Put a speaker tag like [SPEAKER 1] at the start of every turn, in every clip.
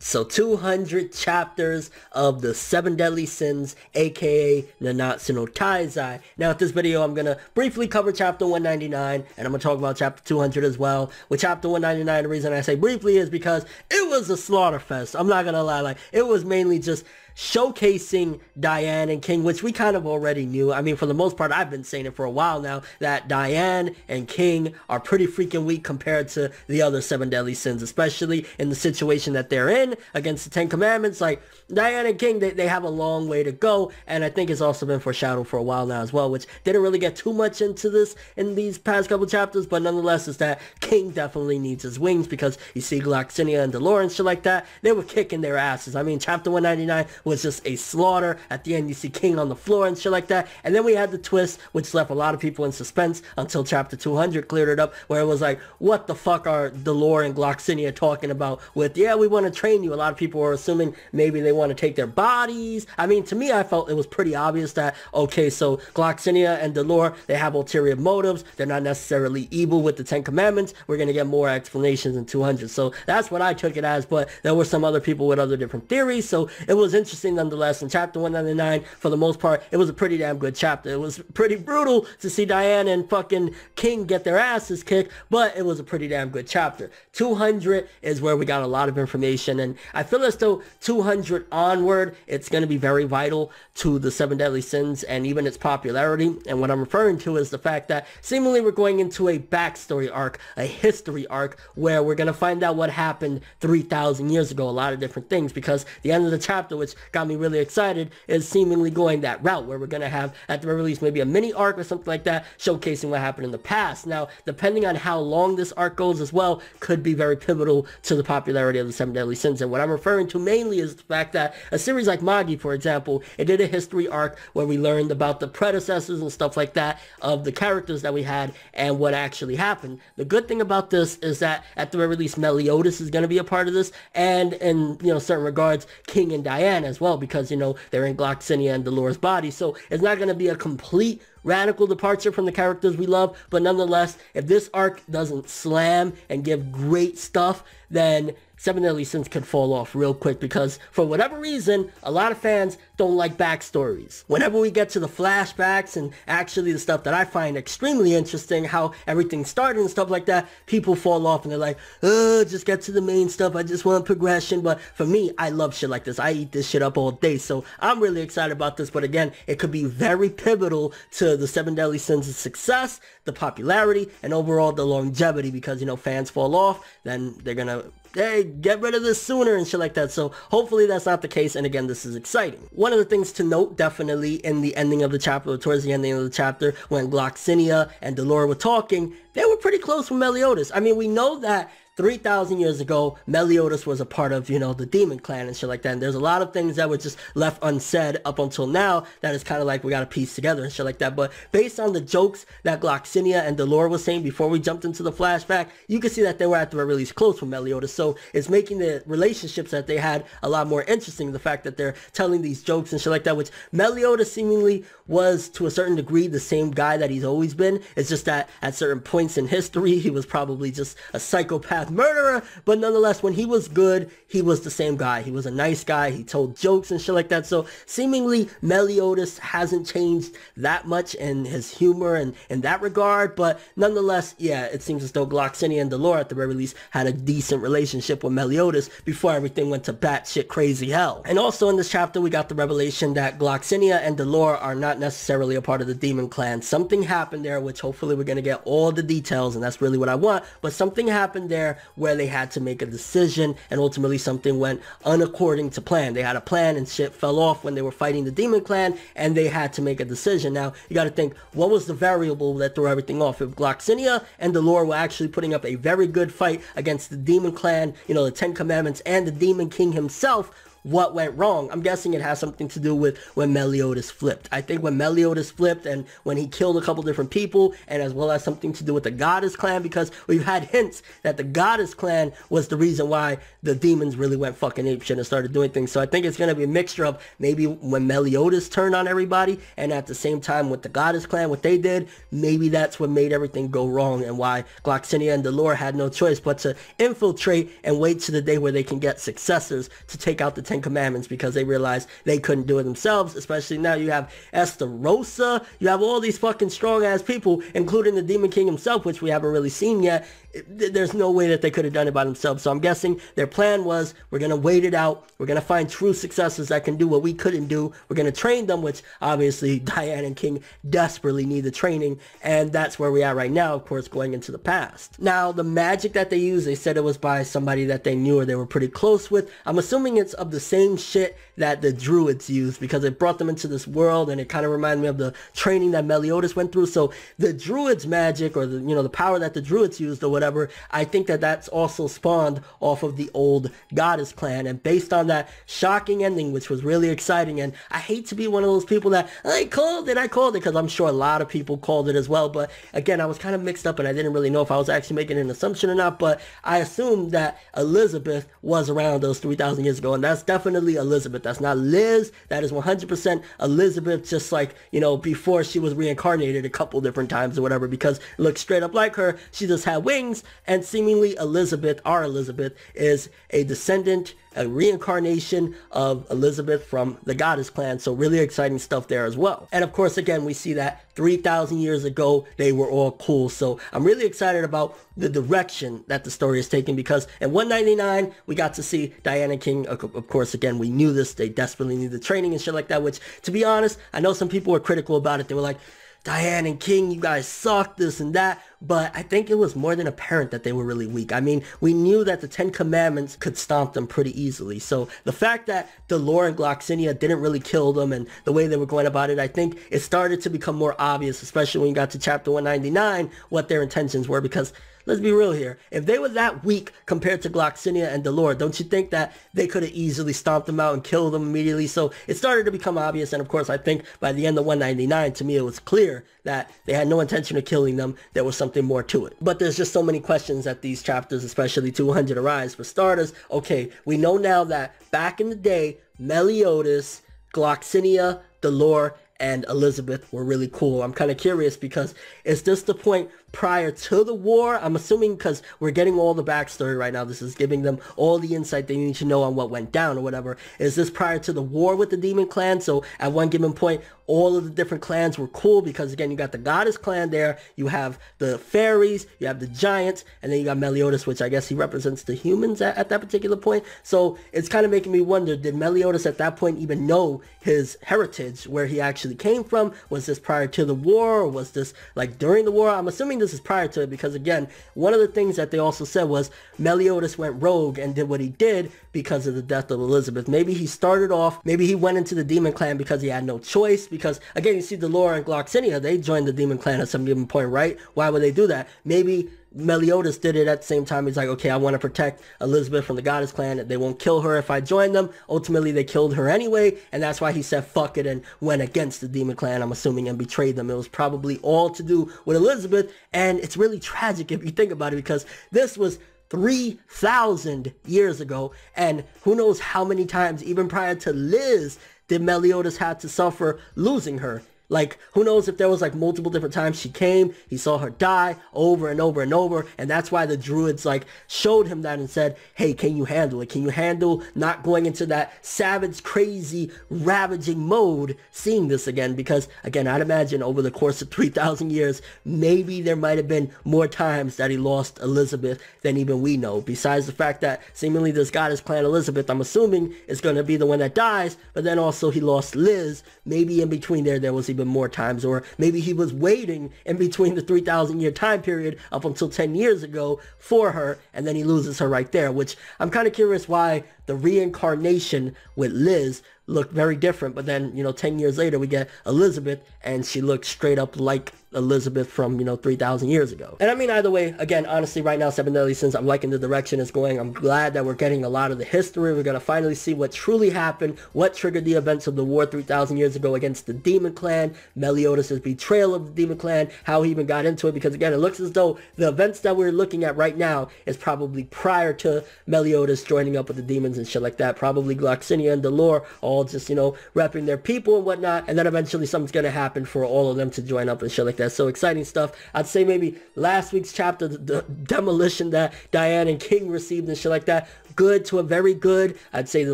[SPEAKER 1] So 200 chapters of the 7 deadly sins, aka Nanatsu no Taizai. Now with this video I'm going to briefly cover chapter 199 and I'm going to talk about chapter 200 as well. With chapter 199, the reason I say briefly is because it was a slaughter fest. I'm not going to lie, like it was mainly just showcasing Diane and King, which we kind of already knew. I mean, for the most part, I've been saying it for a while now, that Diane and King are pretty freaking weak compared to the other 7 deadly sins, especially in the situation that they're in against the 10 commandments. Like, Diane and King, they have a long way to go, and I think it's also been foreshadowed for a while now as well, which didn't really get too much into this in these past couple chapters, but nonetheless, is that King definitely needs his wings, because you see Gloxinia and Dolores and shit like that, they were kicking their asses. I mean, chapter 199 was just a slaughter. At the end, you see King on the floor and shit like that. And then we had the twist, which left a lot of people in suspense until chapter 200 cleared it up, where it was like, what the fuck are Dolores and Gloxinia talking about with, yeah, we want to train you. A lot of people were assuming maybe they want to take their bodies. I mean, to me, I felt it was pretty obvious that, okay, so Gloxinia and Dolores, they have ulterior motives. They're not necessarily evil with the 10 commandments. We're going to get more explanations in 200. So that's what I took it as, but there were some other people with other different theories. So it was interesting nonetheless. In chapter 199, for the most part, it was a pretty damn good chapter. It was pretty brutal to see Diane and fucking King get their asses kicked, but it was a pretty damn good chapter. 200 is where we got a lot of information, and I feel as though 200 onward, it's going to be very vital to the 7 deadly sins and even its popularity. And what I'm referring to is the fact that seemingly we're going into a backstory arc, a history arc, where we're going to find out what happened 3,000 years ago, a lot of different things, because the end of the chapter, which got me really excited, is seemingly going that route, where we're going to have, at the very least, maybe a mini arc or something like that, showcasing what happened in the past. Now, depending on how long this arc goes as well, could be very pivotal to the popularity of the 7 deadly sins. And what I'm referring to mainly is the fact that a series like Magi, for example, it did a history arc where we learned about the predecessors and stuff like that of the characters that we had and what actually happened. The good thing about this is that at the very least, Meliodas is going to be a part of this, and in, you know, certain regards, King and Diane as well, because, you know, they're in Gloxinia and Dolores' body. So it's not going to be a complete radical departure from the characters we love, but nonetheless, if this arc doesn't slam and give great stuff, then 7 deadly sins could fall off real quick, because for whatever reason, a lot of fans don't like backstories. Whenever we get to the flashbacks and actually the stuff that I find extremely interesting, how everything started and stuff like that, people fall off and they're like, just get to the main stuff, I just want progression. But for me, I love shit like this. I eat this shit up all day, so I'm really excited about this. But again, it could be very pivotal to the 7 deadly sins' success, the popularity, and overall the longevity, because, you know, fans fall off, then they're gonna, hey, get rid of this sooner and shit like that. So hopefully that's not the case, and again, this is exciting. One of the things to note, definitely in the ending of the chapter, or towards the ending of the chapter, when Gloxinia and Dolores were talking, they were pretty close with Meliodas. I mean, we know that 3,000 years ago, Meliodas was a part of, you know, the demon clan and shit like that. And there's a lot of things that were just left unsaid up until now that is kind of like we got to piece together and shit like that. But based on the jokes that Gloxinia and Dolores was saying before we jumped into the flashback, you can see that they were at the very least close with Meliodas. So it's making the relationships that they had a lot more interesting. The fact that they're telling these jokes and shit like that, which Meliodas seemingly was to a certain degree the same guy that he's always been. It's just that at certain points in history, he was probably just a psychopath murderer, but nonetheless, when he was good, he was the same guy. He was a nice guy. He told jokes and shit like that. So seemingly Meliodas hasn't changed that much in his humor and in that regard, but nonetheless, yeah, it seems as though Gloxinia and Dolores at the very least had a decent relationship with Meliodas before everything went to batshit crazy hell. And also in this chapter, we got the revelation that Gloxinia and Dolores are not necessarily a part of the demon clan. Something happened there, which hopefully we're going to get all the details, and that's really what I want, but something happened there where they had to make a decision, and ultimately something went unaccording to plan. They had a plan and shit fell off when they were fighting the demon clan, and they had to make a decision. Now, you got to think, what was the variable that threw everything off? If Gloxinia and Dolores were actually putting up a very good fight against the demon clan, you know, the 10 commandments and the demon king himself, what went wrong. I'm guessing it has something to do with when Meliodas flipped. I think when Meliodas flipped and when he killed a couple different people, and as well as something to do with the Goddess clan, because we've had hints that the Goddess clan was the reason why the demons really went fucking apeshit and started doing things. So I think it's going to be a mixture of maybe when Meliodas turned on everybody, and at the same time with the Goddess clan, what they did, maybe that's what made everything go wrong, and why Gloxinia and Dolor had no choice but to infiltrate and wait to the day where they can get successors to take out the 10 Commandments, because they realized they couldn't do it themselves. Especially now you have Esterosa, you have all these fucking strong ass people, including the Demon King himself, which we haven't really seen yet. There's no way that they could have done it by themselves. So I'm guessing their plan was, we're going to wait it out. We're going to find true successors that can do what we couldn't do. We're going to train them, which obviously Diane and King desperately need the training. And that's where we are right now, of course, going into the past. Now, the magic that they used, they said it was by somebody that they knew or they were pretty close with. I'm assuming it's of the same shit that the Druids used, because it brought them into this world, and it kind of reminded me of the training that Meliodas went through. So the Druids' magic, or the, you know, the power that the Druids used or whatever, I think that that's also spawned off of the old Goddess clan. And based on that shocking ending, which was really exciting, and I hate to be one of those people that I called it, because I'm sure a lot of people called it as well. But again, I was kind of mixed up and I didn't really know if I was actually making an assumption or not, but I assumed that Elizabeth was around those 3,000 years ago, and that's definitely Elizabeth. That's not Liz. That is 100% Elizabeth, just like, you know, before she was reincarnated a couple different times or whatever, because it looks straight up like her. She just had wings, and seemingly Elizabeth, our Elizabeth, is a descendant, a reincarnation of Elizabeth from the Goddess clan. So really exciting stuff there as well. And of course, again, we see that 3,000 years ago, they were all cool. So I'm really excited about the direction that the story is taking, because in 199, we got to see Diana King. Of course, again, we knew this. They desperately needed training and shit like that, which, to be honest, I know some people were critical about it. They were like, Diane and King, you guys suck, this and that. But I think it was more than apparent that they were really weak. I mean, we knew that the 10 Commandments could stomp them pretty easily. So the fact that Dolor and Gloxinia didn't really kill them, and the way they were going about it, I think it started to become more obvious, especially when you got to chapter 199, what their intentions were. Because let's be real here, if they were that weak compared to Gloxinia and Dolor, don't you think that they could have easily stomped them out and killed them immediately? So it started to become obvious, and of course, I think by the end of 199, to me, it was clear that they had no intention of killing them. There was something more to it. But there's just so many questions that these chapters, especially 200, arise. For starters, okay, we know now that back in the day, Meliodas, Gloxinia, Dolor, and Elizabeth were really cool. I'm kind of curious, because is this the point prior to the war? I'm assuming, because we're getting all the backstory right now. This is giving them all the insight they need to know on what went down or whatever. Is this prior to the war with the Demon Clan? So at one given point, all of the different clans were cool, because again, you got the Goddess clan there, you have the fairies, you have the giants, and then you got Meliodas, which I guess he represents the humans at that particular point. So it's kind of making me wonder, did Meliodas at that point even know his heritage, where he actually came from? Was this prior to the war, or was this like during the war? I'm assuming this is prior to it, because again, one of the things that they also said was Meliodas went rogue and did what he did because of the death of Elizabeth. Maybe he started off, maybe he went into the Demon Clan because he had no choice, because again, you see Dolor and Gloxinia, they joined the Demon Clan at some given point, right? Why would they do that? Maybe Meliodas did it at the same time. He's like, okay, I want to protect Elizabeth from the Goddess clan. They won't kill her if I join them. Ultimately, they killed her anyway, and that's why he said fuck it and went against the Demon Clan, I'm assuming, and betrayed them. It was probably all to do with Elizabeth, and it's really tragic if you think about it, because this was 3,000 years ago, and who knows how many times, even prior to Liz, did Meliodas have to suffer losing her. Like, who knows if there was like multiple different times she came, he saw her die over and over and over, and that's why the Druids like showed him that and said, hey, can you handle it? Can you handle not going into that savage, crazy, ravaging mode, seeing this again? Because again, I'd imagine over the course of 3,000 years, maybe there might have been more times that he lost Elizabeth than even we know. Besides the fact that seemingly this Goddess clan Elizabeth, I'm assuming, is going to be the one that dies, but then also he lost Liz. Maybe in between there was even more times, or maybe he was waiting in between the 3,000 year time period up until 10 years ago for her, and then he loses her right there, which I'm kind of curious why the reincarnation with Liz looked very different, but then, 10 years later we get Elizabeth and she looks straight up like Elizabeth from, 3,000 years ago. And I mean, either way, again, honestly, right now, Seven Deadly Sins, I'm liking the direction it's going. I'm glad that we're getting a lot of the history. We're going to finally see what truly happened, what triggered the events of the war 3,000 years ago against the Demon Clan, Meliodas' betrayal of the Demon Clan, how he even got into it, because again, it looks as though the events that we're looking at right now is probably prior to Meliodas joining up with the demons and shit like that. Probably Gloxinia and Delore all just, repping their people and whatnot, and then eventually something's going to happen for all of them to join up and shit like that. So exciting stuff. I'd say maybe last week's chapter, the demolition that Diane and King received and shit like that, good to a very good. I'd say the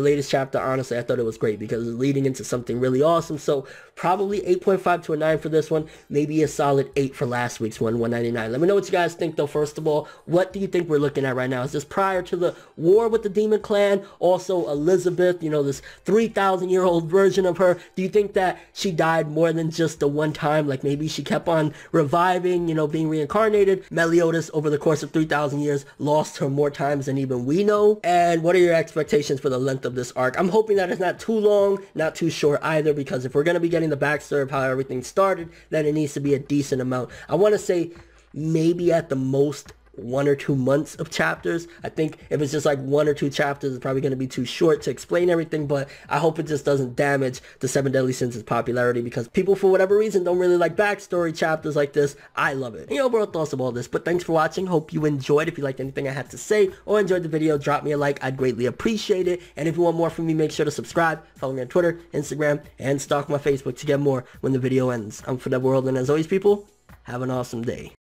[SPEAKER 1] latest chapter, honestly, I thought it was great because it's leading into something really awesome. So probably 8.5 to a 9 for this one. Maybe a solid 8 for last week's one, 199. Let me know what you guys think, though. First of all, what do you think we're looking at right now? Is this prior to the war with the Demon Clan? Also, Elizabeth, this 3,000-year-old version of her. Do you think that she died more than just the one time? Like maybe she kept on reviving, being reincarnated. Meliodas, over the course of 3,000 years, lost her more times than even we know. And what are your expectations for the length of this arc? I'm hoping that it's not too long, not too short either, because if we're going to be getting the backstory of how everything started, then it needs to be a decent amount. I want to say maybe at the most 1 or 2 months of chapters. I think if it's just like 1 or 2 chapters, it's probably going to be too short to explain everything, but I hope it just doesn't damage the Seven Deadly Sins' popularity, because people, for whatever reason, don't really like backstory chapters like this. I love it. And overall thoughts of all this, but thanks for watching. Hope you enjoyed. If you liked anything I had to say or enjoyed the video, drop me a like. I'd greatly appreciate it. And if you want more from me, make sure to subscribe, follow me on Twitter, Instagram, and stalk my Facebook to get more when the video ends. I'm ForneverWorld, and as always, people, have an awesome day.